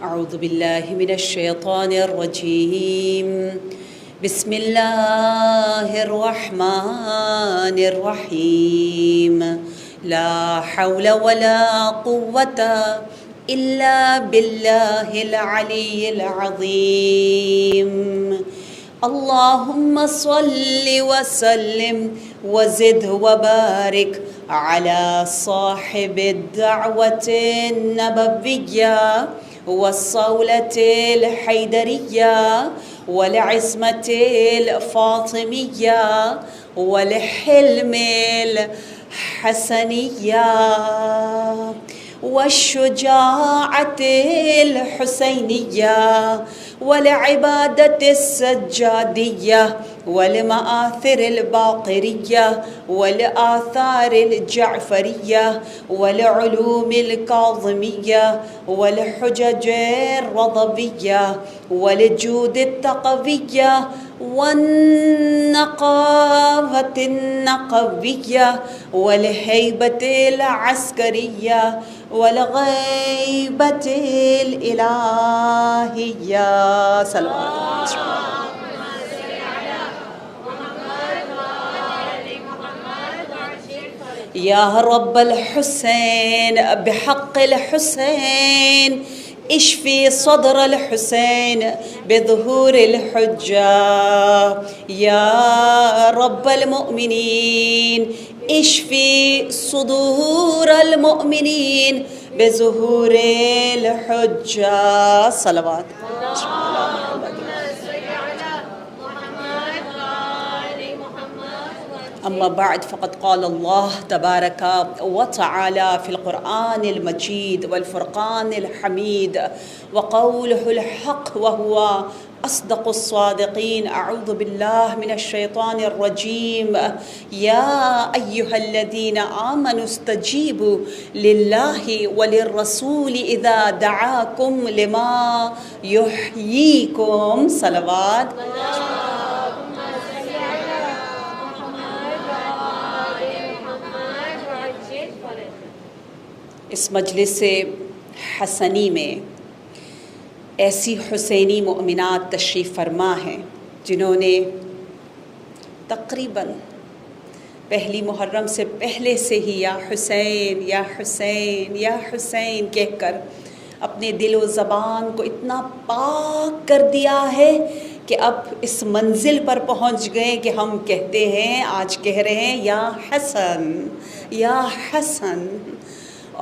أعوذ بالله من الشيطان الرجيم. بسم الله الرحمن الرحيم. لا حول ولا قوة إلا بالله العلي العظيم. اللهم صل وسلم وزد وبارك على صاحب الدعوة النبوية والصولة الحيدرية والعصمة الفاطمية والحلم الحسنية والشجاعة الحسينية والعبادة السجادية والمآثر الباقرية والآثار الجعفرية والعلوم الكاظمية والحجج الرضبية والجود التقوية والنقاوة النقوية والهيبة العسكرية والغيبة الإلهية. صلوات يا رب الحسين بحق الحسين اشفي صدر الحسين بظهور الحجة. يا رب اللمؤمنين اشفي صدور المؤمنين بظهور الحجة. صلوات. أما بعد فقد قال الله تبارك وتعالى في القرآن المجيد والفرقان الحميد وقوله الحق وهو أصدق الصادقين. أعوذ بالله من الشيطان الرجيم. يا أيها الذين آمنوا استجيبوا لله وللرسول إذا دعاكم لما يحييكم. صلوات. اس مجلس حسنی میں ایسی حسینی مؤمنات تشریف فرما ہیں جنہوں نے تقریباً پہلی محرم سے پہلے سے ہی یا حسین یا حسین یا حسین کہہ کر اپنے دل و زبان کو اتنا پاک کر دیا ہے کہ اب اس منزل پر پہنچ گئے کہ ہم کہتے ہیں، آج کہہ رہے ہیں یا حسن یا حسن.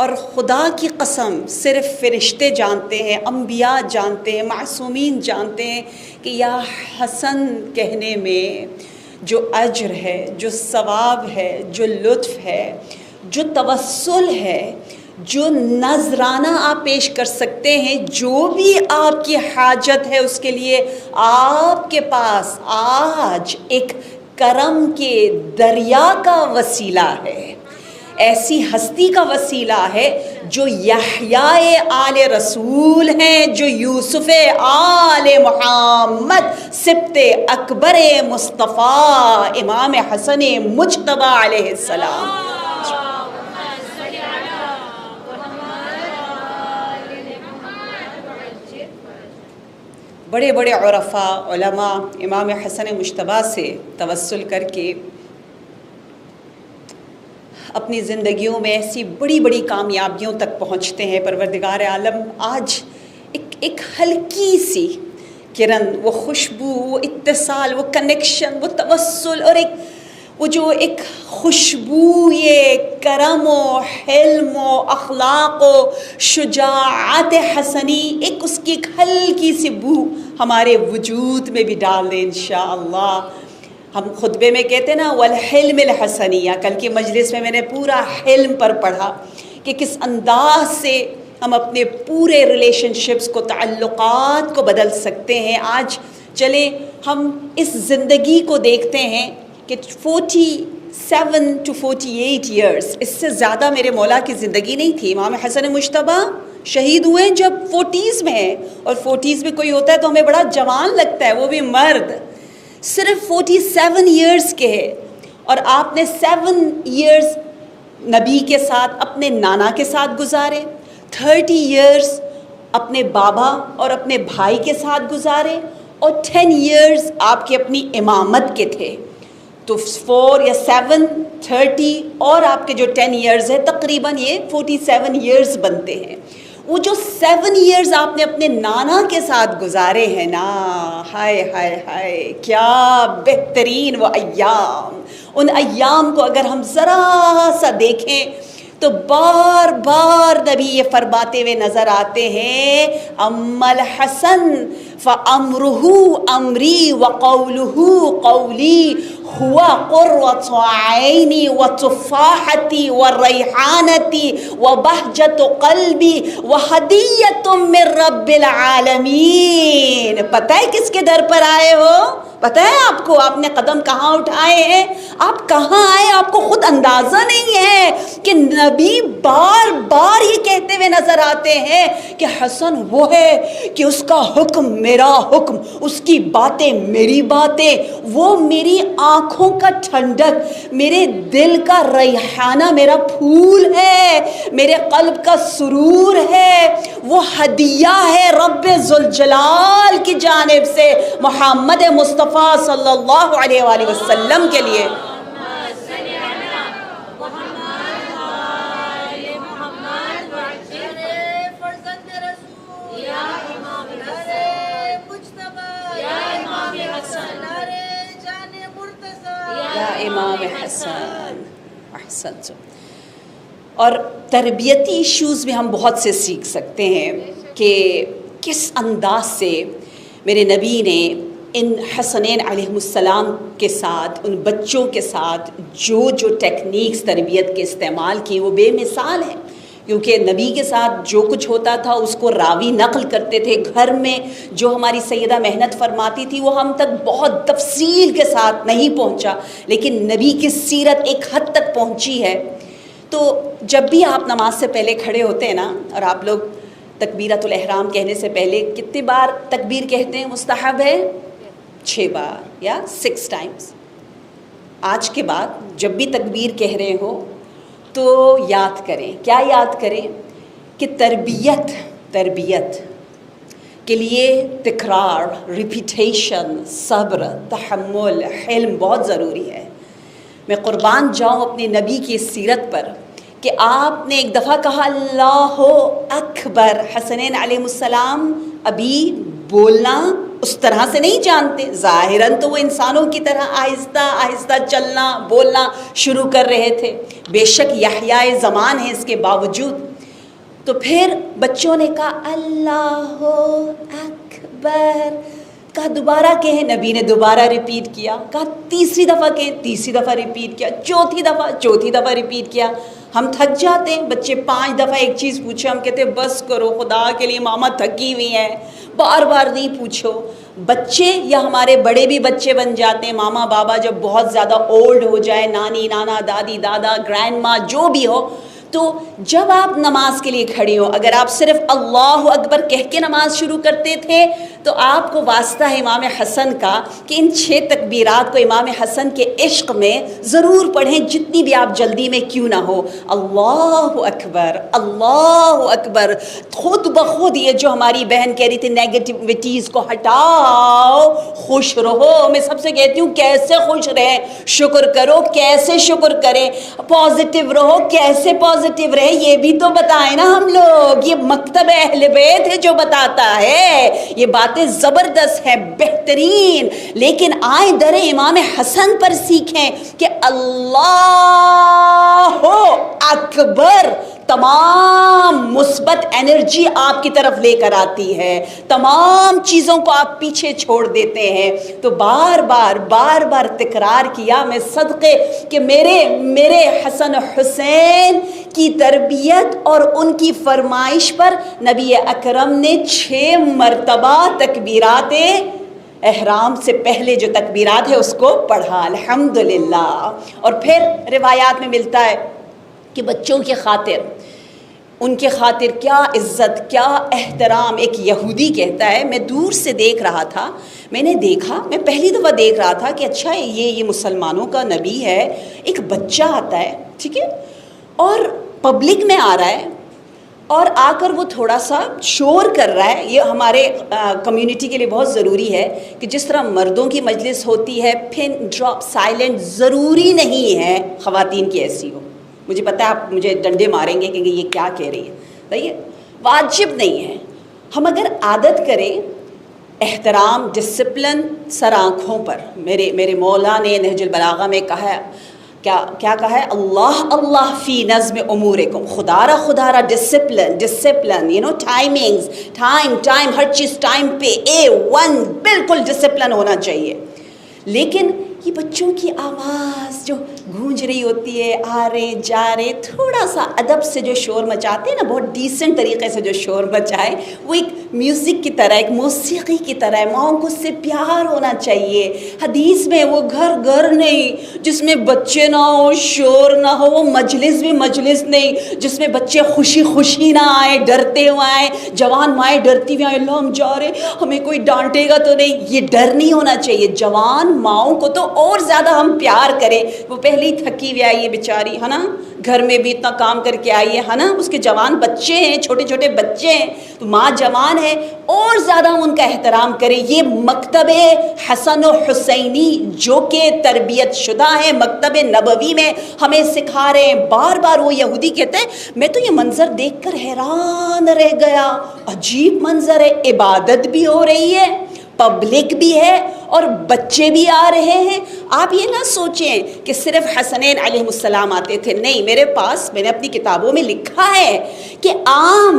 اور خدا کی قسم صرف فرشتے جانتے ہیں، انبیاء جانتے ہیں، معصومین جانتے ہیں کہ یا حسن کہنے میں جو اجر ہے، جو ثواب ہے، جو لطف ہے، جو توسل ہے، جو نذرانہ آپ پیش کر سکتے ہیں، جو بھی آپ کی حاجت ہے اس کے لیے آپ کے پاس آج ایک کرم کے دریا کا وسیلہ ہے، ایسی ہستی کا وسیلہ ہے جو یحییٰ آل رسول ہیں، جو یوسف آل محمد، سبط اکبر مصطفیٰ امام حسن مجتبیٰ علیہ السلام. بڑے بڑے عرفاء علماء امام حسن مجتبیٰ سے توسل کر کے اپنی زندگیوں میں ایسی بڑی بڑی کامیابیوں تک پہنچتے ہیں. پروردگار عالم آج ایک ہلکی سی کرن، وہ خوشبو، وہ اتصال، وہ کنیکشن، وہ توسل اور وہ جو ایک خوشبو، یہ کرم و حلم و اخلاق و شجاعت حسنی، ایک اس کی ایک ہلکی سی بو ہمارے وجود میں بھی ڈال دیں انشاءاللہ. ہم خطبے میں کہتے ہیں نا والحلم الحسنیہ. کل کی مجلس میں میں نے پورا حلم پر پڑھا کہ کس انداز سے ہم اپنے پورے ریلیشن شپس کو، تعلقات کو بدل سکتے ہیں. آج چلیں ہم اس زندگی کو دیکھتے ہیں کہ 47 to 48 ایئرس، اس سے زیادہ میرے مولا کی زندگی نہیں تھی. امام حسن مجتبیٰ شہید ہوئے جب 40s میں ہیں، اور 40s میں کوئی ہوتا ہے تو ہمیں بڑا جوان لگتا ہے، وہ بھی مرد. صرف 47 ایئرس کے ہے، اور آپ نے 7 ایئرس نبی کے ساتھ، اپنے نانا کے ساتھ گزارے، 30 ایئرس اپنے بابا اور اپنے بھائی کے ساتھ گزارے، اور 10 ایئرز آپ کے اپنی امامت کے تھے، تو 4 یا 7 30 اور آپ کے جو 10 ایئرز ہے تقریباً یہ 47 ایئرز بنتے ہیں۔ وہ جو 7 ایئرز آپ نے اپنے نانا کے ساتھ گزارے ہیں نا، ہائے ہائے ہائے کیا بہترین وہ ایام۔ ان ایام کو اگر ہم ذرا سا دیکھیں تو بار بار نبی یہ فرماتے ہوئے نظر آتے ہیں، اما الحسن فامرہ امری وقولہ قولی ہوا قرۃ عینی وتفاحتی وریحانتی وبہجۃ قلبی وہدیۃ من رب العالمین۔ پتہ ہے کس کے در پر آئے ہو؟ پتہ ہے آپ کو آپ نے قدم کہاں اٹھائے ہیں؟ آپ کہاں آئے آپ کو خود اندازہ نہیں ہے کہ نبی بار بار یہ کہتے ہوئے نظر آتے ہیں کہ حسن وہ ہے کہ اس کا حکم میرا حکم، اس کی باتیں میری باتیں، وہ میری آنکھوں کا ٹھنڈک، میرے دل کا ریحانہ، میرا پھول ہے، میرے قلب کا سرور ہے، وہ ہدیہ ہے رب ذوالجلال کی جانب سے محمد مصطفیٰ صلی اللہ علیہ وآلہ وسلم کے لیے۔ امام حسن احسن۔ اور تربیتی ایشوز میں ہم بہت سے سیکھ سکتے ہیں کہ کس انداز سے میرے نبی نے ان حسنین علیہ السلام کے ساتھ، ان بچوں کے ساتھ جو ٹیکنیکس تربیت کے استعمال کی وہ بے مثال ہیں، کیونکہ نبی کے ساتھ جو کچھ ہوتا تھا اس کو راوی نقل کرتے تھے، گھر میں جو ہماری سیدہ محنت فرماتی تھی وہ ہم تک بہت تفصیل کے ساتھ نہیں پہنچا، لیکن نبی کی سیرت ایک حد تک پہنچی ہے۔ تو جب بھی آپ نماز سے پہلے کھڑے ہوتے ہیں نا، اور آپ لوگ تکبیرۃ الاحرام کہنے سے پہلے کتنی بار تکبیر کہتے ہیں؟ مستحب ہے 6 بار یا 6 ٹائمز۔ آج کے بعد جب بھی تکبیر کہہ رہے ہو تو یاد کریں، کیا یاد کریں؟ کہ تربیت کے لیے تکرار، ریپیٹیشن، صبر، تحمل، حلم بہت ضروری ہے۔ میں قربان جاؤں اپنے نبی کی سیرت پر کہ آپ نے ایک دفعہ کہا اللہ اکبر، حسنین علیہ السلام ابھی بولنا اس طرح سے نہیں جانتے، ظاہراً تو وہ انسانوں کی طرح آہستہ آہستہ چلنا بولنا شروع کر رہے تھے، بے شک یحییٰ زمان ہے اس کے باوجود۔ تو پھر بچوں نے کہا اللہ اکبر، کہا دوبارہ کہیں، نبی نے دوبارہ ریپیٹ کیا، کہا تیسری دفعہ کہیں، تیسری دفعہ ریپیٹ کیا، چوتھی دفعہ ریپیٹ کیا۔ ہم تھک جاتے ہیں، بچے 5 دفعہ ایک چیز پوچھے، ہم کہتے ہیں بس کرو خدا کے لیے، ماما تھکی ہوئی ہیں، بار بار نہیں پوچھو۔ بچے یا ہمارے بڑے بھی بچے بن جاتے ہیں، ماما بابا جب بہت زیادہ اولڈ ہو جائے، نانی نانا دادی دادا گرینڈ ماں جو بھی ہو، تو جب آپ نماز کے لیے کھڑے ہو، اگر آپ صرف اللہ اکبر کہہ کے نماز شروع کرتے تھے تو آپ کو واسطہ ہے امام حسن کا کہ ان 6 تکبیرات کو امام حسن کے عشق میں ضرور پڑھیں، جتنی بھی آپ جلدی میں کیوں نہ ہو۔ اللہ اکبر، اللہ اکبر، خود بخود یہ جو ہماری بہن کہہ رہی تھی نیگیٹیوٹیز کو ہٹاؤ، خوش رہو۔ میں سب سے کہتی ہوں کیسے خوش رہیں، شکر کرو کیسے شکر کریں، پازیٹیو رہو کیسے پازیٹیو رہے، یہ بھی تو بتائیں نا ہم لوگ۔ یہ مکتب اہل بیت ہے جو بتاتا ہے، یہ باتیں زبردست ہیں، بہترین، لیکن آئیں در امام حسن پر سیکھیں کہ اللہ اکبر تمام مثبت انرجی آپ کی طرف لے کر آتی ہے، تمام چیزوں کو آپ پیچھے چھوڑ دیتے ہیں۔ تو بار بار تکرار کیا۔ میں صدقے کہ میرے حسن حسین کی تربیت اور ان کی فرمائش پر نبی اکرم نے 6 مرتبہ تکبیرات احرام سے پہلے جو تکبیرات ہے اس کو پڑھا، الحمدللہ۔ اور پھر روایات میں ملتا ہے کہ بچوں کی خاطر، ان کے خاطر کیا عزت کیا احترام۔ ایک یہودی کہتا ہے، میں دور سے دیکھ رہا تھا، میں نے دیکھا، میں پہلی دفعہ دیکھ رہا تھا کہ اچھا یہ مسلمانوں کا نبی ہے، ایک بچہ آتا ہے، ٹھیک ہے، اور پبلک میں آ رہا ہے اور آ کر وہ تھوڑا سا شور کر رہا ہے. یہ ہمارے کمیونٹی کے لیے بہت ضروری ہے کہ جس طرح مردوں کی مجلس ہوتی ہے پن ڈراپ سائلنٹ، ضروری نہیں ہے خواتین کی ایسی ہو. مجھے پتہ ہے آپ مجھے ڈنڈے ماریں گے کہ یہ کیا کہہ رہی ہے. صحیح ہے، واجب نہیں ہے. ہم اگر عادت کریں احترام، ڈسپلن سر آنکھوں پر. میرے مولا نے نہج البلاغہ میں کہا ہے، کیا کہا ہے؟ اللہ اللہ فی نظم امورکم. خدا را ڈسپلن ٹائمنگز، ٹائم ہر چیز ٹائم پہ A1 بالکل ڈسپلن ہونا چاہیے. لیکن یہ بچوں کی آواز جو گونج رہی ہوتی ہے، آ رہے جا رہے، تھوڑا سا ادب سے جو شور مچاتے ہیں نا، بہت ڈیسنٹ طریقے سے جو شور مچائے، وہ ایک میوزک کی طرح، ایک موسیقی کی طرح ہے. ماؤں کو اس سے پیار ہونا چاہیے. حدیث میں وہ گھر نہیں جس میں بچے نہ ہو، شور نہ ہو. وہ مجلس بھی مجلس نہیں جس میں بچے خوشی نہ آئے، ڈرتے ہوئے آئے، جوان مائیں ڈرتی ہوئی آئے، اللہ ہم جا رہے ہمیں کوئی ڈانٹے گا تو نہیں. یہ ڈر نہیں ہونا چاہیے. جوان ماؤں کو تو اور زیادہ ہم پیار کریں. وہ پہلے ہی تھکی ہوئی آئی ہے بیچاری، ہے نا، گھر میں بھی اتنا کام کر کے آئی ہے نا، اس کے جوان بچے ہیں، چھوٹے بچے ہیں، تو ماں جوان ہے، اور زیادہ ہم ان کا احترام کریں. یہ مکتب حسن و حسینی جو کہ تربیت شدہ ہے، مکتب نبوی میں ہمیں سکھا رہے ہیں. بار وہ یہودی کہتے ہیں میں تو یہ منظر دیکھ کر حیران رہ گیا، عجیب منظر ہے، عبادت بھی ہو رہی ہے، پبلک بھی ہے، اور بچے بھی آ رہے ہیں. آپ یہ نہ سوچیں کہ صرف حسنین علیہ السلام آتے تھے. نہیں، میرے پاس میں نے اپنی کتابوں میں لکھا ہے کہ عام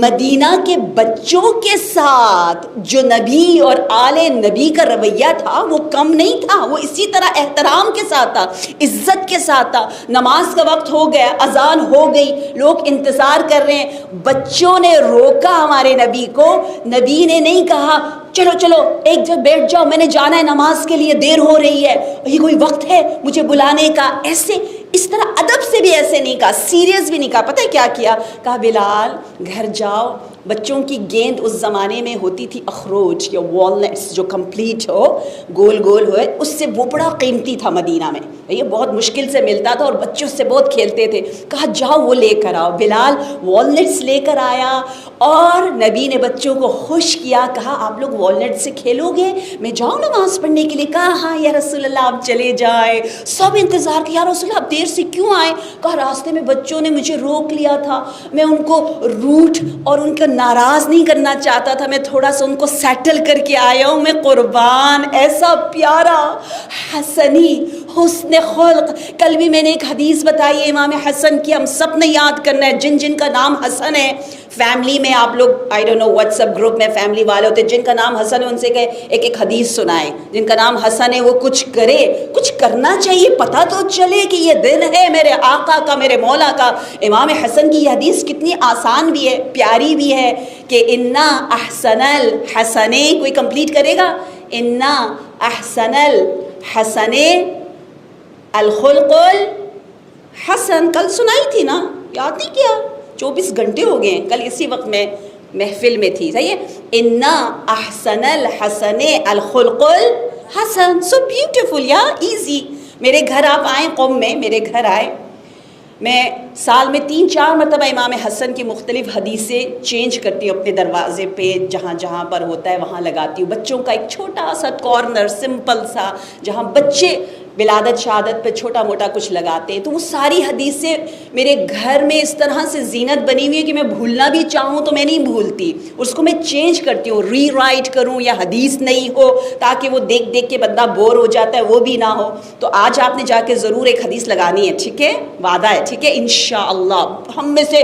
مدینہ کے بچوں کے ساتھ جو نبی اور آل نبی کا رویہ تھا وہ کم نہیں تھا. وہ اسی طرح احترام کے ساتھ تھا، عزت کے ساتھ تھا. نماز کا وقت ہو گیا، اذان ہو گئی، لوگ انتظار کر رہے ہیں، بچوں نے روکا ہمارے نبی کو. نبی نے نہیں کہا چلو ایک جگہ بیٹھ جاؤ، میں نے جانا ہے نماز کے لیے، دیر ہو رہی ہے، یہ کوئی وقت ہے مجھے بلانے کا. ایسے اس طرح ادب سے بھی ایسے نہیں کہا، سیریس بھی نہیں کہا. پتہ ہے کیا کیا؟ کہا بلال گھر جاؤ. بچوں کی گیند اس زمانے میں ہوتی تھی اخروج یا والنٹس، جو کمپلیٹ ہو، گول ہوئے، اس سے وہ بڑا قیمتی تھا مدینہ میں. یہ بہت مشکل سے ملتا تھا اور بچوں سے بہت کھیلتے تھے. کہا جاؤ وہ لے کر آؤ. بلال والنٹس لے کر آیا اور نبی نے بچوں کو خوش کیا. کہا آپ لوگ والنٹ سے کھیلو گے، میں جاؤں نماز پڑھنے کے لیے؟ کہا ہاں یا رسول اللہ آپ چلے جائے. سب انتظار کیا، یا رسول اللہ آپ دیر سے کیوں آئے؟ کہا راستے میں بچوں نے مجھے روک لیا تھا، میں ان کو روٹ اور ان کا ناراض نہیں کرنا چاہتا تھا، میں تھوڑا سا ان کو سیٹل کر کے آیا ہوں. میں قربان، ایسا پیارا حسنی حسن خلق. کل بھی میں نے ایک حدیث بتائی ہے امام حسن کی، ہم سب نے یاد کرنا ہے. جن کا نام حسن ہے فیملی میں، آپ لوگ I don't know WhatsApp group میں فیملی والے ہوتے ہیں، جن کا نام حسن ہے ان سے کہ ایک حدیث سنائیں. جن کا نام حسن ہے وہ کچھ کرے، کچھ کرنا چاہیے، پتہ تو چلے کہ یہ دن ہے میرے آقا کا، میرے مولا کا. امام حسن کی یہ حدیث کتنی آسان بھی ہے، پیاری بھی ہے کہ انا احسن الحسن، کوئی کمپلیٹ کرے گا؟ انا احسن الحسن الخلق الحسن. کل سنائی تھی نا، یاد نہیں کیا؟ 24 گھنٹے ہو گئے ہیں، کل اسی وقت میں محفل میں تھی. صحیح ہے، انا احسن الحسن الخلق الحسن. سو بیوٹیفل یا ایزی. میرے گھر آپ آئیں، قوم میں میرے گھر آئے، میں سال میں 3-4 مرتبہ امام حسن کی مختلف حدیثیں چینج کرتی ہوں اپنے دروازے پہ، جہاں پر ہوتا ہے وہاں لگاتی ہوں. بچوں کا ایک چھوٹا سا کارنر سمپل سا، جہاں بچے ولادت شہادت پہ چھوٹا موٹا کچھ لگاتے ہیں. تو وہ ساری حدیثیں میرے گھر میں اس طرح سے زینت بنی ہوئی ہے کہ میں بھولنا بھی چاہوں تو میں نہیں بھولتی. اس کو میں چینج کرتی ہوں، ری رائٹ کروں یا حدیث نہیں ہو، تاکہ وہ دیکھ کے بندہ بور ہو جاتا ہے وہ بھی نہ ہو. تو آج آپ نے جا کے ضرور ایک حدیث لگانی ہے، ٹھیک ہے؟ وعدہ ہے، ٹھیک ہے؟ انشاءاللہ. ہم میں سے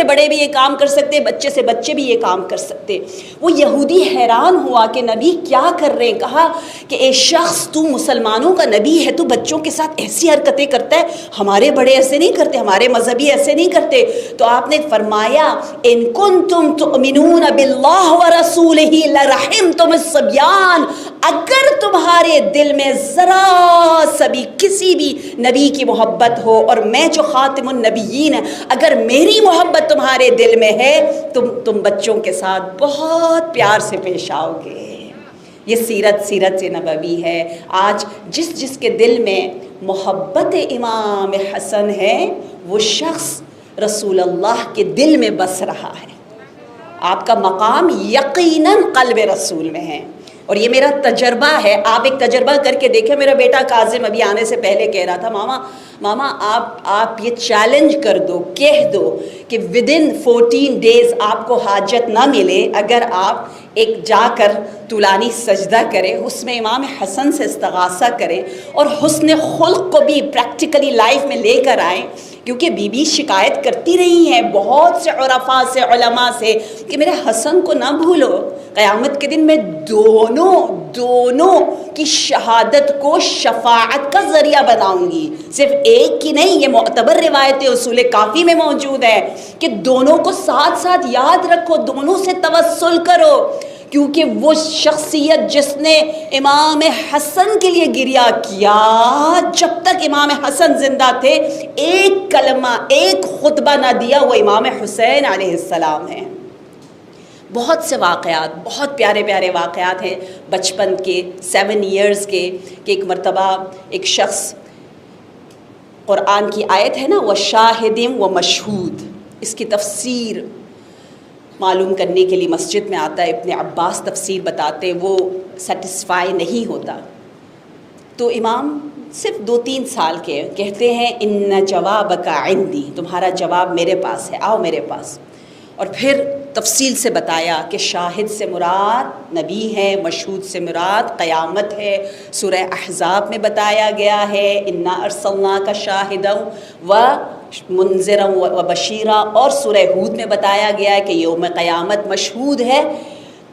بڑے بھی یہ کام کر سکتے، بچے سے بچے بھی یہ کام کر سکتے. وہ یہودی حیران ہوا کہ نبی کیا کر رہے ہیں. کہا کہ اے شخص، تو مسلمانوں کا نبی ہے، تو بچوں کے ساتھ ایسی حرکتیں کرتا ہے، ہمارے بڑے ایسے نہیں کرتے، ہمارے مذہبی ایسے نہیں کرتے. تو آپ نے فرمایا ان کنتم تؤمنون باللہ ورسولہ لرحمتم الصبیان. اگر تمہارے دل میں ذرا سا بھی کسی بھی نبی کی محبت ہو، اور میں جو خاتم النبیین ہے، اگر میری محبت تمہارے دل میں ہے، تم بچوں کے ساتھ بہت پیار سے پیش آؤ گے. یہ سیرت نبوی ہے. آج جس کے دل میں محبت امام حسن ہے، وہ شخص رسول اللہ کے دل میں بس رہا ہے، آپ کا مقام یقیناً قلب رسول میں ہے۔ اور یہ میرا تجربہ ہے، آپ ایک تجربہ کر کے دیکھیں۔ میرا بیٹا کاظم ابھی آنے سے پہلے کہہ رہا تھا، ماما آپ یہ چیلنج کر دو، کہہ دو کہ ودن 14 days آپ کو حاجت نہ ملے اگر آپ ایک جا کر طولانی سجدہ کریں، اس میں امام حسن سے استغاثہ کریں اور حسن خلق کو بھی پریکٹیکلی لائف میں لے کر آئیں، کیونکہ بی بی شکایت کرتی رہی ہیں بہت سے عرفاء سے، علماء سے، کہ میرے حسن کو نہ بھولو، قیامت کے دن میں دونوں کی شہادت کو شفاعت کا ذریعہ بناؤں گی، صرف ایک کی نہیں۔ یہ معتبر روایت اصول کافی میں موجود ہے کہ دونوں کو ساتھ ساتھ یاد رکھو، دونوں سے توسل کرو، کیونکہ وہ شخصیت جس نے امام حسن کے لیے گریہ کیا، جب تک امام حسن زندہ تھے ایک کلمہ، ایک خطبہ نہ دیا، وہ امام حسین علیہ السلام ہیں۔ بہت سے واقعات، بہت پیارے پیارے واقعات ہیں بچپن کے، 7 years کے، کہ ایک مرتبہ ایک شخص، قرآن کی آیت ہے نا وَشَاهِدٍ وَمَشْهُودٍ، اس کی تفسیر معلوم کرنے کے لیے مسجد میں آتا ہے، ابن عباس تفسیر بتاتے، وہ سیٹسفائی نہیں ہوتا، تو امام صرف 2-3 سال کے کہتے ہیں اِنَّ جَوَابَكَ عِنْدِي، تمہارا جواب میرے پاس ہے، آؤ میرے پاس۔ اور پھر تفصیل سے بتایا کہ شاہد سے مراد نبی ہے، مشہود سے مراد قیامت ہے۔ سورہ احزاب میں بتایا گیا ہے اِنَّا أَرْسَلْنَاكَ شَاهِدًا وَمُنذِرًا وَبَشِيرًا، اور سورہ ہود میں بتایا گیا ہے کہ یوم قیامت مشہود ہے۔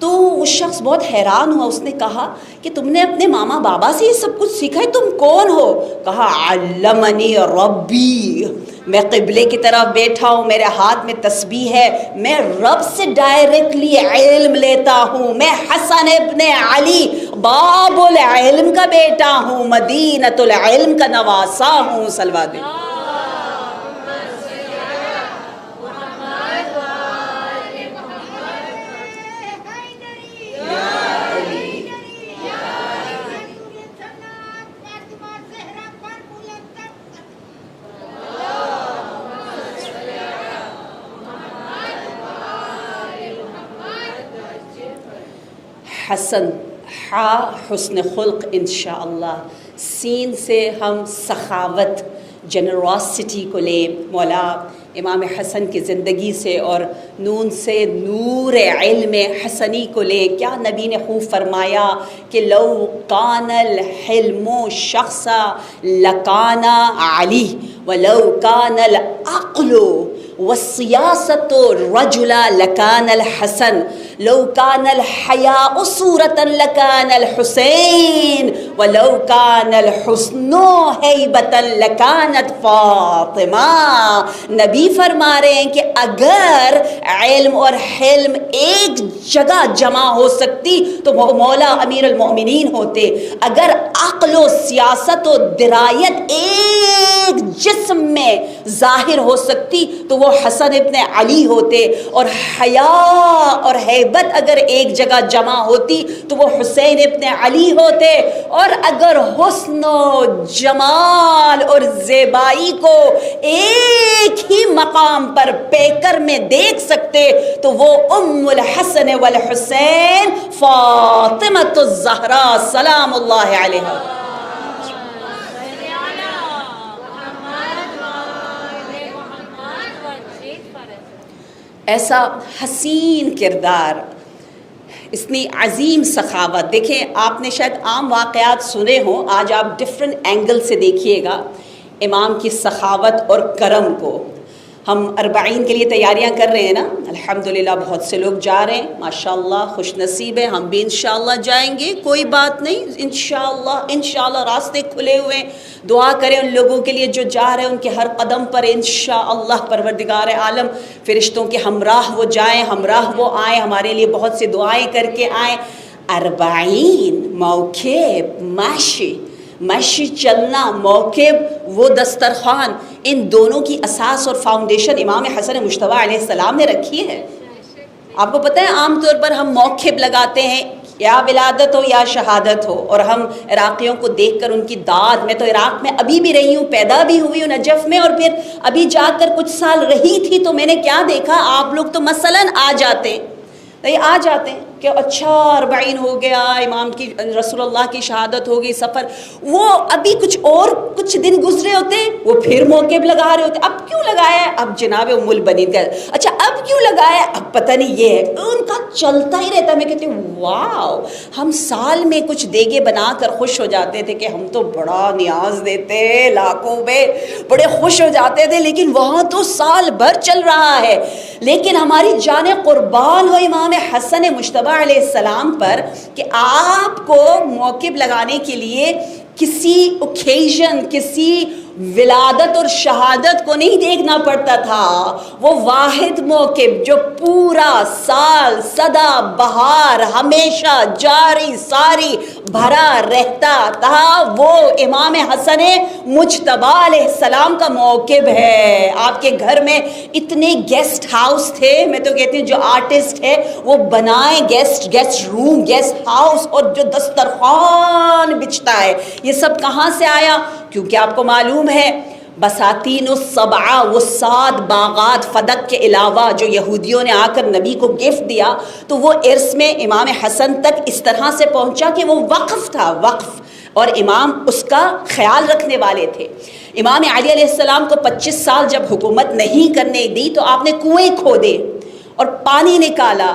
تو اس شخص بہت حیران ہوا، اس نے کہا کہ تم نے اپنے ماما بابا سے یہ سب کچھ سیکھا ہے، تم کون ہو؟ کہا علمنی ربی، میں قبلے کی طرف بیٹھا ہوں، میرے ہاتھ میں تسبیح ہے، میں رب سے ڈائریکٹلی علم لیتا ہوں، میں حسن ابن علی باب العلم کا بیٹا ہوں، مدینۃ العلم کا نواسا ہوں۔ صلوات دیں۔ حسن، حسن خلق انشاءاللہ، سین سے ہم سخاوت، جنراسٹی کو لیں مولا امام حسن کی زندگی سے، اور نون سے نور علم حسنی کو لیں۔ کیا نبی نے خوب فرمایا کہ لو کان الحلم شخصا لکان علی ولو کان العقل والسیاست رجلا لکان الحسن، لو کان الحیاء صورتا لکان الحسین ولو کان الحسن ہیبتا لکانت فاطمہ۔ نبی فرما رہے ہیں کہ اگر علم اور حلم ایک جگہ جمع ہو سکتی تو وہ مولا امیر المؤمنین ہوتے، اگر عقل و سیاست و درایت ایک جسم میں ظاہر ہو سکتی تو وہ حسن ابن علی ہوتے، اور حیا اور ہیبت اگر ایک جگہ جمع ہوتی تو وہ حسین ابن علی ہوتے، اور اگر حسن و جمال اور زیبائی کو ایک ہی مقام پر پیکر میں دیکھ سکتے تو وہ ام الحسن والحسین فاطمۃ الزہرا سلام اللہ علیہا۔ ایسا حسین کردار، اتنی عظیم سخاوت۔ دیکھیں آپ نے شاید عام واقعات سنے ہوں، آج آپ ڈفرینٹ اینگل سے دیکھیے گا امام کی سخاوت اور کرم کو۔ ہم 40 کے لیے تیاریاں کر رہے ہیں نا، الحمدللہ بہت سے لوگ جا رہے ہیں، ماشاءاللہ خوش نصیب ہیں، ہم بھی انشاءاللہ جائیں گے، کوئی بات نہیں، انشاءاللہ راستے کھلے ہوئے ہیں۔ دعا کریں ان لوگوں کے لیے جو جا رہے ہیں، ان کے ہر قدم پر انشاءاللہ پروردگار عالم فرشتوں کے ہمراہ وہ جائیں، ہمراہ وہ آئیں، ہمارے لیے بہت سی دعائیں کر کے آئیں۔ 40 موکب مشی چلنا، موکب وہ دسترخوان، ان دونوں کی اساس اور فاؤنڈیشن امام حسن مجتبیٰ علیہ السلام نے رکھی ہے۔ آپ کو پتہ ہے عام طور پر ہم موکب لگاتے ہیں، یا ولادت ہو یا شہادت ہو. اور ہم عراقیوں کو دیکھ کر ان کی داد، میں تو عراق میں ابھی بھی رہی ہوں، پیدا بھی ہوئی ہوں نجف میں، اور پھر ابھی جا کر کچھ سال رہی تھی، تو میں نے کیا دیکھا، آپ لوگ تو مثلاً آ جاتے ہیں کہ اچھا 40 ہو گیا، امام کی رسول اللہ کی شہادت ہو گئی، سفر، وہ ابھی کچھ دن گزرے ہوتے وہ پھر موقب لگا رہے ہوتے. اب کیوں لگایا ہے؟ اب جناب ام البنین کا، اچھا اب کیوں لگایا ہے؟ اب پتہ نہیں، یہ ہے ان کا چلتا ہی رہتا. میں کہتی ہوں واو، ہم سال میں کچھ دیگے بنا کر خوش ہو جاتے تھے کہ ہم تو بڑا نیاز دیتے، لاکھوں میں بڑے خوش ہو جاتے تھے، لیکن وہاں تو سال بھر چل رہا ہے. لیکن ہماری جان قربان ہو امام حسن مجتبی علیہ السلام پر کہ آپ کو موقب لگانے کے لیے کسی اوکیزن، کسی ولادت اور شہادت کو نہیں دیکھنا پڑتا تھا. وہ واحد موقب جو پورا سال سدا بہار ہمیشہ جاری ساری بھرا رہتا تھا، وہ امام حسن مجتبی علیہ السلام کا موقب ہے. آپ کے گھر میں اتنے گیسٹ ہاؤس تھے، میں تو کہتی ہوں جو آرٹسٹ ہے وہ بنائے گیسٹ روم، گیسٹ ہاؤس، اور جو دسترخوان بچتا ہے یہ سب کہاں سے آیا؟ کیونکہ آپ کو معلوم ہے بساتین السبعہ، وہ 7 باغات فدق کے علاوہ جو یہودیوں نے آ کر نبی کو گفٹ دیا، تو وہ عرس میں امام حسن تک اس طرح سے پہنچا کہ وہ وقف تھا، وقف، اور امام اس کا خیال رکھنے والے تھے. امام علی علیہ السلام کو 25 سال جب حکومت نہیں کرنے دی تو آپ نے کنویں کھودے اور پانی نکالا،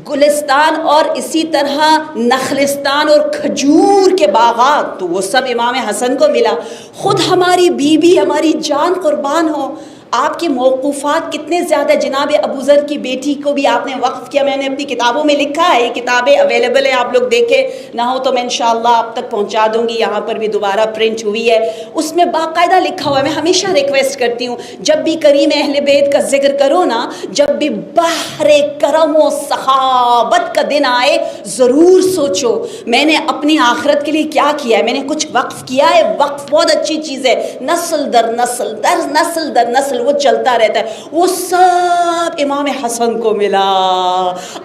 گلستان اور اسی طرح نخلستان اور کھجور کے باغات، تو وہ سب امام حسن کو ملا. خود ہماری بیوی، ہماری جان قربان ہو، آپ کے موقوفات کتنے زیادہ. جناب ابو ذر کی بیٹی کو بھی آپ نے وقف کیا، میں نے اپنی کتابوں میں لکھا ہے، یہ کتابیں اویلیبل ہیں، آپ لوگ دیکھیں، نہ ہو تو میں انشاءاللہ آپ تک پہنچا دوں گی، یہاں پر بھی دوبارہ پرنٹ ہوئی ہے، اس میں باقاعدہ لکھا ہوا ہے. میں ہمیشہ ریکویسٹ کرتی ہوں جب بھی کریم اہل بیت کا ذکر کرو نا، جب بھی بحر کرم و سخاوت کا دن آئے، ضرور سوچو میں نے اپنی آخرت کے لیے کیا کیا ہے. میں نے کچھ وقف کیا ہے. وقف بہت اچھی چیز ہے، نسل در نسل در نسل وہ چلتا رہتا ہے. وہ سب امام حسن کو ملا.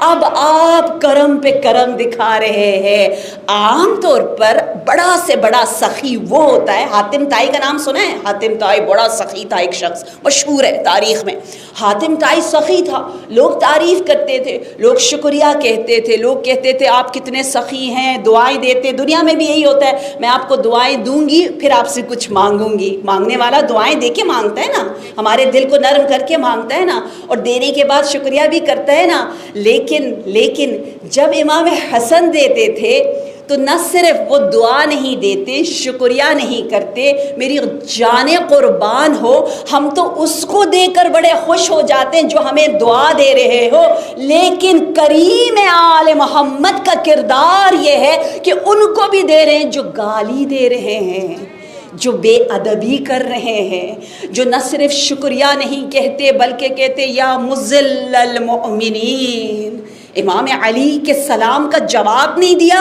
اب آپ کرم پہ کرم دکھا رہے ہیں. عام طور پر بڑا سے بڑا سخی وہ ہوتا ہے، حاتم طائی کا نام سنا ہے؟ حاتم طائی بڑا سخی تھا، ایک شخص مشہور ہے تاریخ میں. حاتم طائی سخی تھا، لوگ تعریف کرتے تھے، لوگ شکریہ کہتے تھے، لوگ کہتے تھے آپ کتنے سخی ہیں، دعائیں دیتے. دنیا میں بھی یہی ہوتا ہے، میں آپ کو دعائیں دوں گی پھر آپ سے کچھ مانگوں گی. مانگنے والا دعائیں دے کے مانگتا ہے نا، ہمارے دل کو نرم کر کے مانگتا ہے نا، اور دینے کے بعد شکریہ بھی کرتا ہے نا. لیکن جب امام حسن دیتے تھے تو نہ صرف وہ دعا نہیں دیتے، شکریہ نہیں کرتے، میری جان قربان ہو، ہم تو اس کو دے کر بڑے خوش ہو جاتے ہیں جو ہمیں دعا دے رہے ہو. لیکن کریم آل محمد کا کردار یہ ہے کہ ان کو بھی دے رہے ہیں جو گالی دے رہے ہیں، جو بے ادبی کر رہے ہیں، جو نہ صرف شکریہ نہیں کہتے بلکہ کہتے یا مذل المؤمنین. امام علی کے سلام کا جواب نہیں دیا،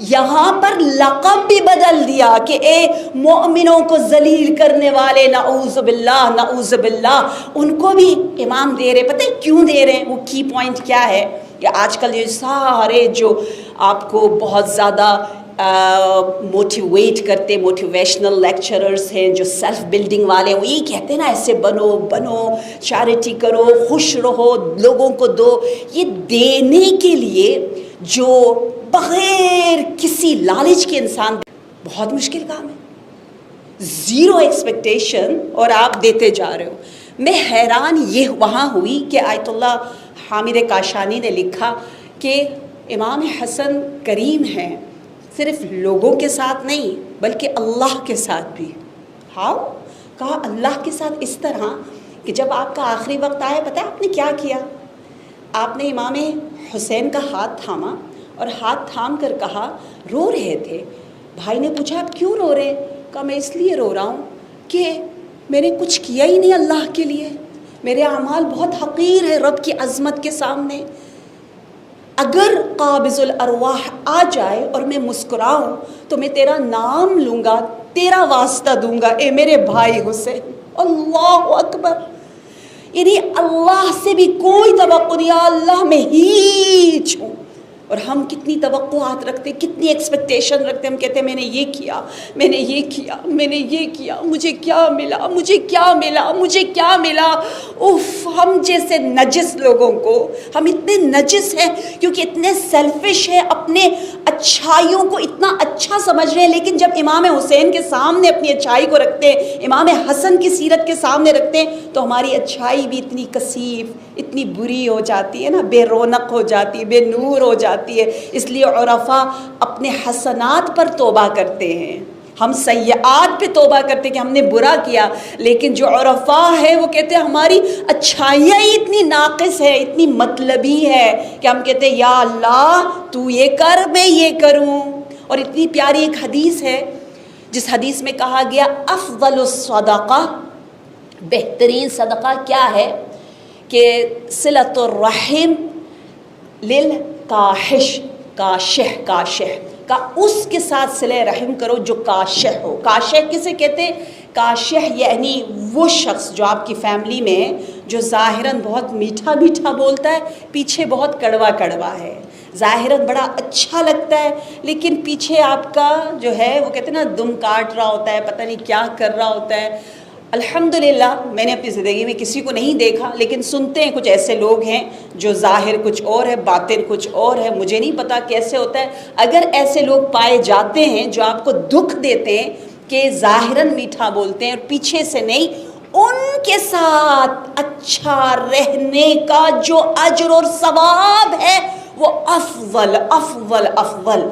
یہاں پر لقب بھی بدل دیا کہ اے مومنوں کو ذلیل کرنے والے، نعوذ باللہ نعوذ باللہ. ان کو بھی امام دے رہے. پتہ ہے کیوں دے رہے ہیں؟ وہ کی پوائنٹ کیا ہے کہ آج کل یہ سارے جو آپ کو بہت زیادہ موٹیویٹ کرتے، موٹیویشنل لیکچررز ہیں جو سیلف بلڈنگ والے ہیں، وہ یہی کہتے ہیں نا ایسے بنو، چیریٹی کرو، خوش رہو، لوگوں کو دو. یہ دینے کے لیے جو بغیر کسی لالچ کے انسان، بہت مشکل کام ہے. زیرو ایکسپیکٹیشن اور آپ دیتے جا رہے ہو. میں حیران یہ وہاں ہوئی کہ آیت اللہ حامد کاشانی نے لکھا کہ امام حسن کریم ہیں، صرف لوگوں کے ساتھ نہیں بلکہ اللہ کے ساتھ بھی. ہاؤ؟ کہا اللہ کے ساتھ اس طرح کہ جب آپ کا آخری وقت آیا، پتہ ہے آپ نے کیا کیا؟ آپ نے امام حسین کا ہاتھ تھاما اور ہاتھ تھام کر کہا، رو رہے تھے. بھائی نے پوچھا آپ کیوں رو رہے؟ کہا میں اس لیے رو رہا ہوں کہ میں نے کچھ کیا ہی نہیں اللہ کے لیے، میرے اعمال بہت حقیر ہے رب کی عظمت کے سامنے. اگر قابض الارواح آ جائے اور میں مسکراؤں تو میں تیرا نام لوں گا، تیرا واسطہ دوں گا، اے میرے بھائی حسین. اللہ اکبر. یعنی اللہ سے بھی کوئی توقع نہیں، اللہ میں ہیچ ہوں. اور ہم کتنی توقعات رکھتے، کتنی ایکسپیکٹیشن رکھتے. ہم کہتے ہیں میں نے یہ کیا، میں نے یہ کیا، میں نے یہ کیا، مجھے کیا ملا، مجھے کیا ملا، مجھے کیا ملا. اف، ہم جیسے نجس لوگوں کو، ہم اتنے نجس ہیں کیونکہ اتنے سیلفش ہیں، اپنے اچھائیوں کو اتنا اچھا سمجھ رہے ہیں، لیکن جب امام حسین کے سامنے اپنی اچھائی کو رکھتے ہیں، امام حسن کی سیرت کے سامنے رکھتے ہیں، تو ہماری اچھائی بھی اتنی کثیف، اتنی بری ہو جاتی ہے نا، بے رونق ہو جاتی ہے، بے نور ہو جاتی ہے. اس لیے عرفاء اپنے حسنات پر توبہ کرتے ہیں. ہم سیئات پہ توبہ کرتے کہ ہم نے برا کیا، لیکن جو عرفاء ہے وہ کہتے ہیں ہماری اچھائیاں ہی اتنی ناقص ہے، اتنی مطلبی ہے کہ ہم کہتے ہیں یا اللہ تو یہ کر، میں یہ کروں. اور اتنی پیاری ایک حدیث ہے جس حدیث میں کہا گیا افضل الصدقہ، بہترین صدقہ کیا ہے کہ صلۃ الرحم للکاشح، کاشح کا اس کے ساتھ صلہ رحم کرو جو کاشح ہو. کاشح کسے کہتے ہیں؟ کاشح یعنی وہ شخص جو آپ کی فیملی میں جو ظاہراً بہت میٹھا میٹھا بولتا ہے، پیچھے بہت کڑوا کڑوا ہے. ظاہراً بڑا اچھا لگتا ہے لیکن پیچھے آپ کا جو ہے وہ کہتے ہیں نا دم کاٹ رہا ہوتا ہے، پتہ نہیں کیا کر رہا ہوتا ہے. الحمدللہ میں نے اپنی زندگی میں کسی کو نہیں دیکھا، لیکن سنتے ہیں کچھ ایسے لوگ ہیں جو ظاہر کچھ اور ہے، باطن کچھ اور ہے. مجھے نہیں پتا کیسے ہوتا ہے. اگر ایسے لوگ پائے جاتے ہیں جو آپ کو دکھ دیتے ہیں کہ ظاہراً میٹھا بولتے ہیں اور پیچھے سے نہیں، ان کے ساتھ اچھا رہنے کا جو اجر اور ثواب ہے وہ افضل افضل افضل.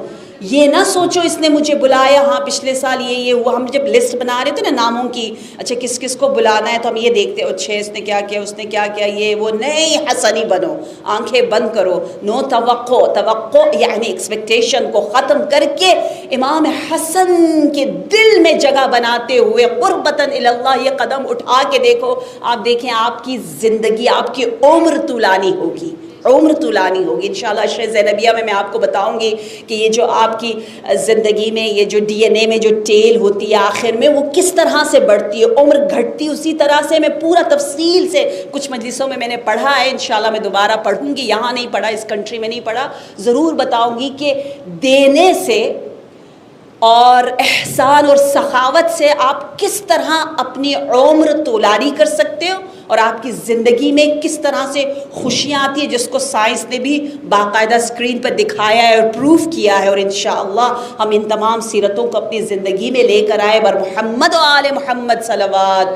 یہ نہ سوچو اس نے مجھے بلایا، ہاں پچھلے سال یہ ہوا. ہم جب لسٹ بنا رہے تھے نا ناموں کی، اچھا کس کس کو بلانا ہے، تو ہم یہ دیکھتے اچھا اس نے کیا کیا، اس نے کیا کیا، یہ وہ. نہیں، حسنی بنو، آنکھیں بند کرو. نو توقع یعنی ایکسپیکٹیشن کو ختم کر کے امام حسن کے دل میں جگہ بناتے ہوئے قربتاً اللہ یہ قدم اٹھا کے دیکھو. آپ دیکھیں آپ کی زندگی، آپ کی عمر طولانی ہوگی، عمر طولانی ہوگی انشاءاللہ. عشر زینبیہ میں آپ کو بتاؤں گی کہ یہ جو آپ کی زندگی میں یہ جو ڈی این اے میں جو ٹیل ہوتی ہے آخر میں وہ کس طرح سے بڑھتی ہے، عمر گھٹتی اسی طرح سے. میں پورا تفصیل سے کچھ مجلسوں میں نے پڑھا ہے، انشاءاللہ میں دوبارہ پڑھوں گی. یہاں نہیں پڑھا، اس کنٹری میں نہیں پڑھا، ضرور بتاؤں گی کہ دینے سے اور احسان اور سخاوت سے آپ کس طرح اپنی عمر طولانی کر سکتے ہو اور آپ کی زندگی میں کس طرح سے خوشیاں آتی ہیں، جس کو سائنس نے بھی باقاعدہ اسکرین پر دکھایا ہے اور پروف کیا ہے. اور انشاءاللہ ہم ان تمام سیرتوں کو اپنی زندگی میں لے کر آئے. بر محمد و آل محمد صلوات.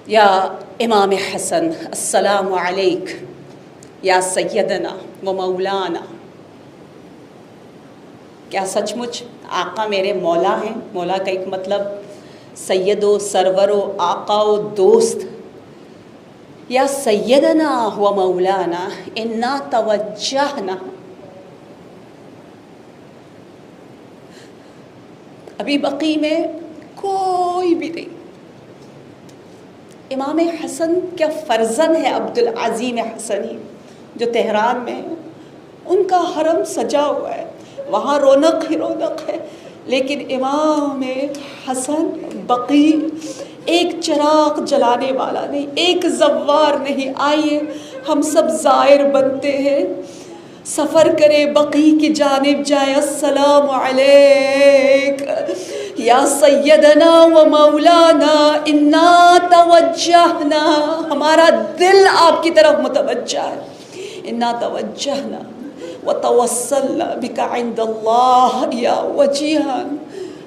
یا امام حسن السلام علیک یا سیدنا و مولانا. کیا سچ مچ آقا میرے مولا ہیں؟ مولا کا ایک مطلب سید و سرور و آقا و دوست. یا سیدنا و مولانا انا توجہنا. ابھی بقی میں کوئی بھی نہیں. امام حسن کیا فرزند ہے عبدالعظیم حسنی جو تہران میں ہے. ان کا حرم سجا ہوا ہے، وہاں رونق ہی رونق ہے. لیکن امام حسن بقی ایک چراغ جلانے والا نہیں، ایک زوار نہیں. آئیے ہم سب زائر بنتے ہیں، سفر کرے بقی کی جانب جائے. السلام علیک یا سیدنا و مولانا انا توجہنا. ہمارا دل آپ کی طرف متوجہ ہے. انا توجہنا وتوسلنا بک عند اللہ یا وجیہن.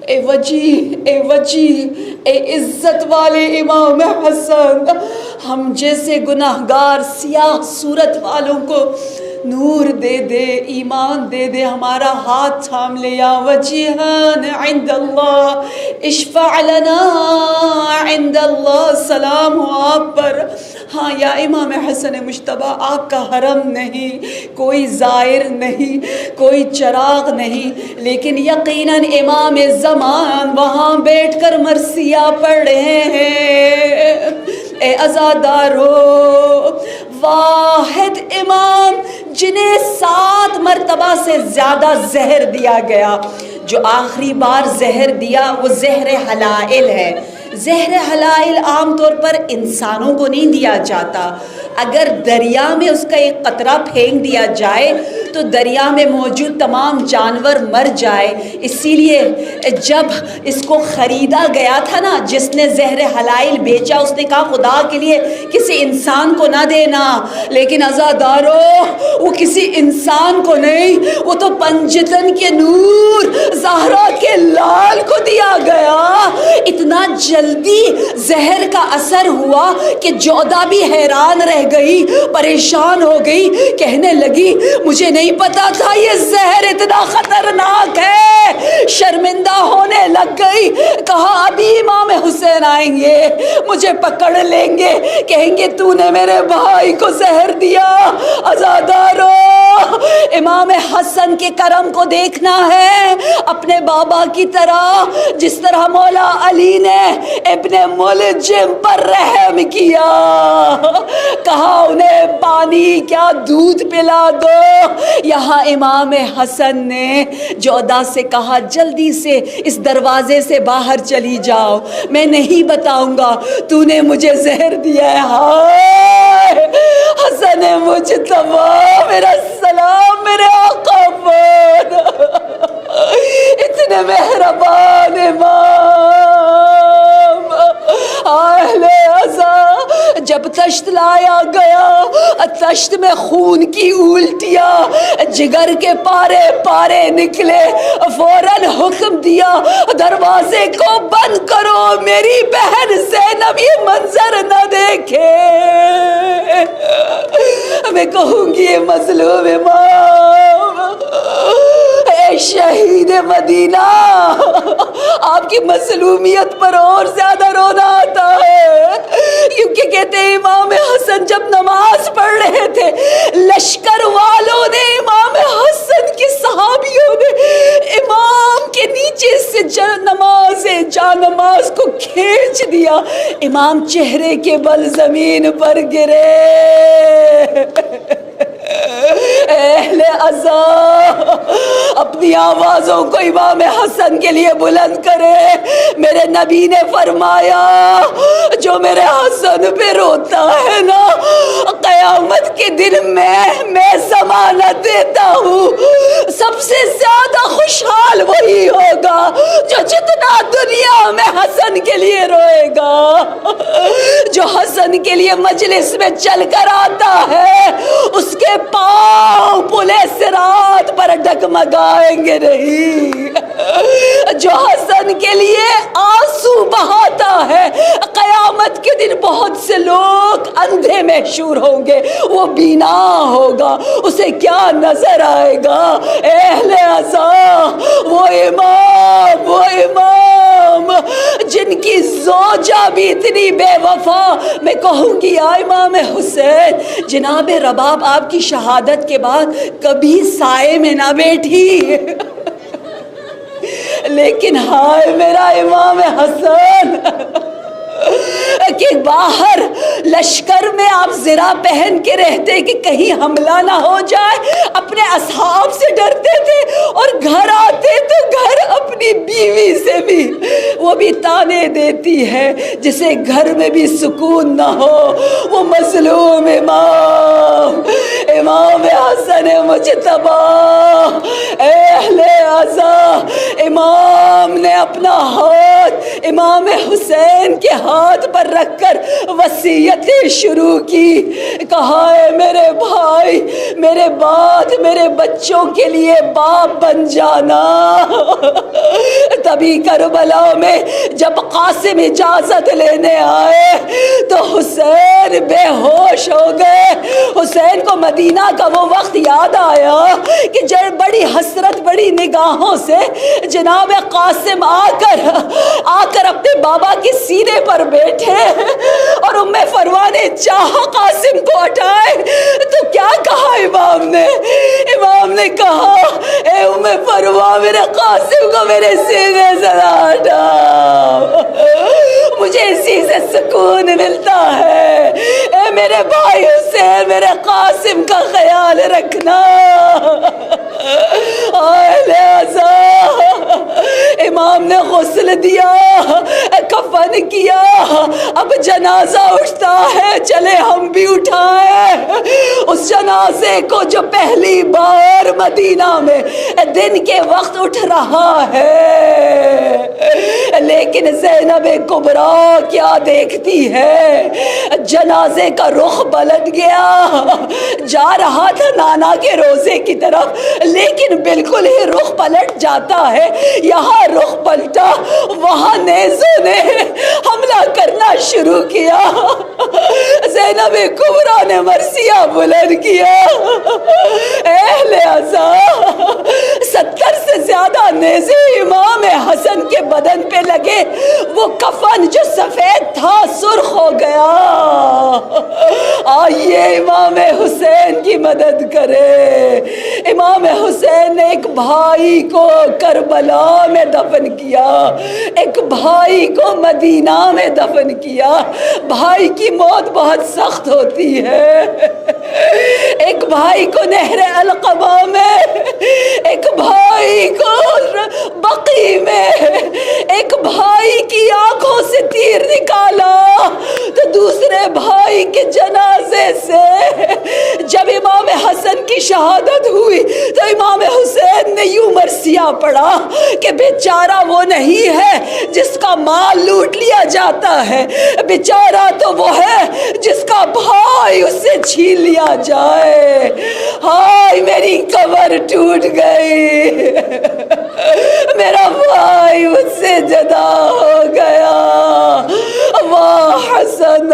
اے وجیہ، اے وجیہ، اے عزت والے امام حسن، ہم جیسے گناہگار سیاہ صورت والوں کو نور دے دے، ایمان دے دے، ہمارا ہاتھ تھام لے. یا وجیہان عند اللہ اشفع لنا عند اللہ. سلام ہو آپ پر. ہاں یا امام حسن مجتبیٰ، آپ کا حرم نہیں، کوئی زائر نہیں، کوئی چراغ نہیں، لیکن یقیناً امام زمان وہاں بیٹھ کر مرثیہ پڑھ رہے ہیں. اے عزادارو، واحد امام جنہیں 7 مرتبہ سے زیادہ زہر دیا گیا. جو آخری بار زہر دیا وہ زہر حلائل ہے. زہر حلائل عام طور پر انسانوں کو نہیں دیا جاتا، اگر دریا میں اس کا ایک قطرہ پھینک دیا جائے تو دریا میں موجود تمام جانور مر جائے۔ اسی لیے جب اس کو خریدا گیا تھا نا، جس نے زہر حلائل بیچا اس نے کہا خدا کے لیے کسی انسان کو نہ دینا، لیکن عزادارو وہ کسی انسان کو نہیں، وہ تو پنجتن کے نور زہرا کے لال کو دیا گیا۔ اتنا جلدی زہر کا اثر ہوا کہ جودہ بھی حیران رہ گئی، پریشان ہو گئی، کہنے لگی مجھے نہیں پتا تھا یہ زہر اتنا خطرناک ہے، شرمندہ ہونے لگ گئی۔ کہا ابھی امام حسین آئیں گے، مجھے پکڑ لیں گے، کہیں گے تو نے میرے بھائی کو زہر دیا۔ عزادارو امام حسن کے کرم کو دیکھنا ہے، اپنے بابا کی طرح، جس طرح مولا علی نے ابن ملجم پر رحم کیا، کہا انہیں پانی کیا دودھ پلا دو۔ یہاں امام حسن نے جودہ سے کہا جلدی سے اس دروازے سے باہر چلی جاؤ، میں نہیں بتاؤں گا تو نے مجھے زہر دیا ہے۔ ہائے حسن مجتبی میرا سلام میرے آقا پر، اتنے مہربان امام۔ اہل عزا جب تشت لایا گیا، تشت میں خون کی الٹیاں، جگر کے پارے پارے نکلے، فوراً حکم دیا دروازے کو بند کرو، میری بہن زینب یہ منظر نہ دیکھے۔ میں کہوں گی یہ مظلوم امام، اے شہید مدینہ، آپ کی مظلومیت پر اور زیادہ رونا آتا ہے، کیونکہ کہتے ہیں امام حسن جب نماز پڑھ رہے تھے، لشکر والوں نے امام حسن کے صحابیوں نے امام کے نیچے سے جا نماز کو کھینچ دیا، امام چہرے کے بل زمین پر گرے۔ اہل عزا اپنی آوازوں کو امام حسن کے لیے بلند کرے۔ میرے نبی نے فرمایا جو میرے حسن پہ روتا ہے نا، قیامت کے دن میں ضمانت دیتا ہوں سب سے زیادہ خوشحال وہی ہوگا جو جتنا دنیا میں حسن کے لیے روئے گا۔ جو حسن کے لیے مجلس میں چل کر آتا ہے اس کے پاؤں پلے صراط پر ڈگمگائیں گے نہیں۔ جو حسن کے لیے آنسو بہاتا ہے، قیامت کے دن بہت سے لوگ اندھے محشور ہوں گے، وہ بینا ہوگا، اسے کیا نظر آئے گا۔ اہل عزا وہ امام جن کی زوجہ بھی اتنی بے وفا، میں کہوں گی یا امام حسین، جناب رباب آپ کی شہادت کے بعد کبھی سائے میں نہ بیٹھی، لیکن ہائے میرا امام حسن کہ باہر لشکر میں آپ زرہ پہن کے رہتے کہ کہیں حملہ نہ ہو جائے، اپنے اصحاب سے ڈرتے تھے، اور گھر آتے تو گھر اپنی بیوی سے بھی وہ بھی تانے دیتی ہے جسے گھر میں بھی سکون نہ ہو، وہ مظلوم امام حسن مجتبی اہل عزا، امام نے اپنا ہاتھ امام حسین کے ہاتھ پر رکھ کر وصیتیں شروع کی، کہا ہے میرے بھائی میرے بعد میرے بچوں کے لیے باپ بن جانا۔ تبھی کربلا میں جب قاسم اجازت لینے آئے تو حسین بے ہوش ہو گئے۔ حسین کو مدینہ کا وہ وقت یاد آیا کہ جب بڑی حسرت بڑی نگاہوں سے جناب قاسم آ کر اپنے بابا کے سینے پر بیٹھے، اور ام فروا نے چاہا قاسم کو ہٹائے تو کیا کہا امام نے کہا اے ام فروا میرے قاسم کو میرے سینے سے ہٹا، مجھے اسی سے سکون ملتا ہے۔ اے میرے بھائی حسین میرے قاسم کا خیال رکھنا۔ اہل عزا امام نے غسل دیا، کفن کیا، اب جنازہ اٹھتا ہے، چلے ہم بھی اٹھائیں اس جنازے کو جو پہلی بار مدینہ میں دن کے وقت اٹھ رہا ہے۔ لیکن زینب کبریٰ کیا دیکھتی ہے، جنازے کا رخ پلٹ گیا، جا رہا تھا نانا کے روزے کی طرف، لیکن بالکل ہی رخ پلٹ جاتا ہے۔ یہاں رخ پلٹا، وہاں نیزوں نے حملہ کرنا شروع کیا۔ زینب کبریٰ نے مرثیہ بلند کیا، اہل عزا 70 سے زیادہ نیزے امام حسن کے بدن پہ لگے، وہ کفن جو سفید تھا سرخ ہو گیا۔ آئیے امام حسین کی مدد کرے۔ امام حسین نے ایک بھائی کو کربلا میں دفن کیا، ایک بھائی کو مدینہ میں دفن کیا۔ بھائی کی موت بہت سخت ہوتی ہے، ایک بھائی کو نہر القبا میں، ایک بھائی کو بقی میں، ایک بھائی کی آنکھوں سے تیر نکالا تو دوسرے بھائی کے جنازے سے جب امام حسن کی شہادت ہوئی تو امام حسین نے یوں مرثیہ پڑھا کہ بیچارہ وہ نہیں ہے جس کا مال لوٹ لیا جاتا ہے، بیچارہ تو وہ ہے جس کا بھائی اس سے چھین لیا جائے۔ ہائے میری قبر ٹوٹ گئی، میرا بھائی مجھ سے جدا ہو گیا۔ واہ حسن